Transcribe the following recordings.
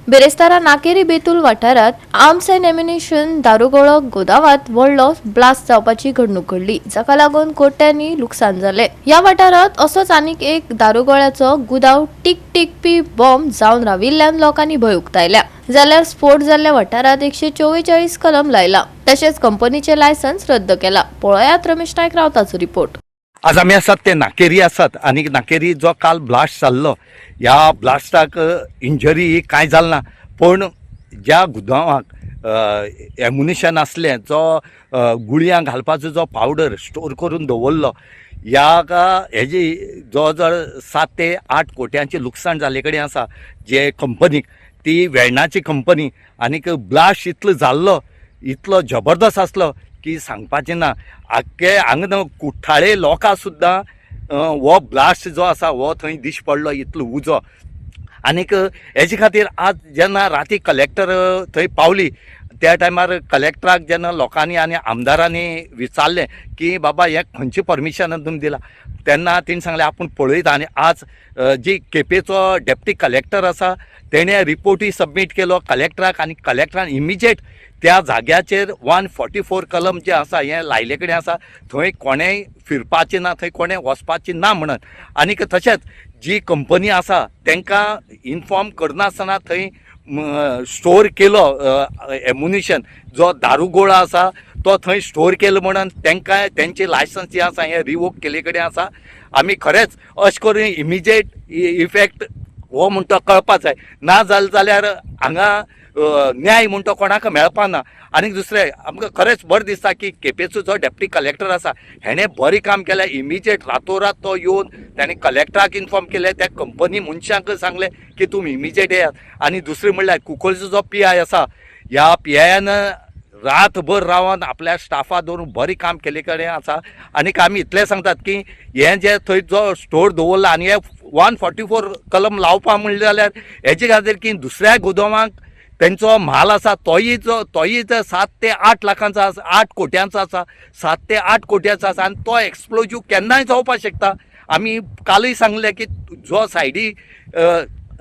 बेरेस्तारा नाकेरी बेतूल वाठारात arms and ammunition दारुगोळो गोदावात व्हडलो blast जावपाची घडणूक घडली, जाका लागून कोट्यांनी लुकसाण जाले। या वाठारात असोच आनीक एक दारुगोळ्याचो गुदाव टिकपी बॉम्ब जावन राविल्ल्यान लोकांनी भंय उक्तायल्या। जाल्यार स्फोट जाल्ल्या वाठारात 144 कलम लायला, तशेंच कंपनीचे लायसन्स रद्द केला। पळयात रमेश नायक रावताचो रिपोर्ट। आज आमी आसात ते नाकेरी आसात आनी नाकेरी जो काल ब्लास्ट जाल्लो, ह्या ब्लास्टाक इंजरी कांय जाल ना, पण ज्या गुदावाक एम्युनिशन आसलें, जो गुळयां घालपाचो जो पावडर स्टोर करून दवरलो, हेजी जवळ 7 ते 8 कोट्यांचे लुकसाण जाल्ले कडेन आसा। जे कंपनीक, ती वेर्णाची कंपनी, आनीक ब्लास्ट इतलो जाल्लो, इतलो जबरदस्त आसलो की सांगपाचें ना। आख्खे हांगा कुठ्ठाळे लोकां सुद्दां हो ब्लास्ट जो आसा हो थंय दिश्ट पडलो, इतलो उजो। आनीक हेजे खातीर आज जेन्ना राती कलेक्टर थंय पावली, त्या टायमार कलेक्टराक जेन्ना लोकांनी आनी आमदारांनी विचारलें की बाबा हें खंयची परमिशन तुमी दिला, तेन्ना तेणी सांगलें आपूण पळयता। आनी आज जी केपेंचो डेप्टी कलेक्टर आसा तेणें रिपोर्टूय सबमीट केलो कलेक्टराक, आनी कलेक्टरान इमिजिएट त्या जाग्याचेर 144 कलम जे आसा हें लायले कडेन आसा, थंय कोणेंय फिरपाचें ना, थंय कोणें वचपाचें ना म्हणून। आनीक तशेंच जी कंपनी आसा तांकां इन्फॉर्म करनासतना थंय स्टोर केलो एम्युनिशन, जो दारुगोळो आसा तो थंय स्टोर केलो म्हणून तांकां तेंचे लायसन्स जे आसा हें रिवोक केले कडेन आसा। आमी खरेंच अशें करून इमिजिएट इफेक्ट हो म्हणटा कळपा जाय, ना जाल्यार हांगा न्याय म्हणटा कोणाक मेळपाना। आनी दुसरें आमकां खरेंच बरें दिसता की केपेंचो जो डेप्टी कलेक्टर आसा हेणें बरें काम केलें। इमिजिएट रातोरात तो येवन ताणें कलेक्टराक इन्फॉर्म केलें, त्या कंपनी मनशांक सांगलें की तुमी इमिजिएट येयात। आनी दुसरें म्हणल्यार कुंकळचो जो PI आसा, ह्या PIयान रातभर रावन आपल्या स्टाफा दवरून बरें काम केले कडेन आसा। आनीक आमी इतलें सांगतात की हें जे थंय जो स्टोर दवरला आनी हे 144 कलम लावपा म्हणलें जाल्यार हेजे खातीर की दुसऱ्या गोदामांक तेंचो म्हाल आसा तोय 7 ते 8 लाखांचो आसा, 8 कोट्यांचो आसा, 7 ते 8 कोट्यांचो आसा। आनी तो एक्सप्लोजीव केन्नाय जावपाक शकता। आमी कालय सांगलें की जो सायडी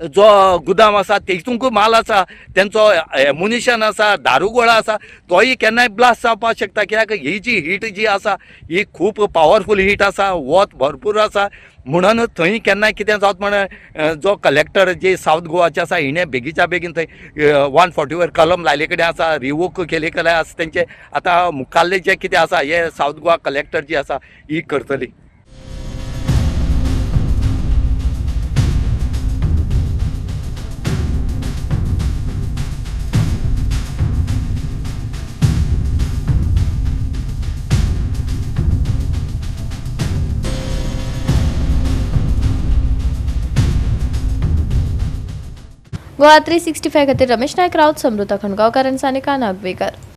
जो गुदाम आसा तेतूंक माल आसा, तेंचो एम्युनिशन आसा, दारुगोळो आसा, तोय केन्नाय ब्लास्ट जावपाक शकता। कित्याक ही जी हीट जी आसा ही खूब पावरफूल हीट आसा, वत भरपूर आसा, म्हणून थंय केन्नाय कितें जावत म्हणून जो कलेक्टर जे सावथ गोवाचे आसा हिणें बेगीच्या बेगीन थंय 144 कलम लायले कडेन आसा, रिवोक केले कडेन आसा। तेंचे आतां मुखाल्लें जें कितें आसा हे सावथ गोवा कलेक्टर जी आसा ही करतली। गोवा 365 खातीर रमेश नायक रावत, समृता खणगांवकार आनी सानिका नागवेकर।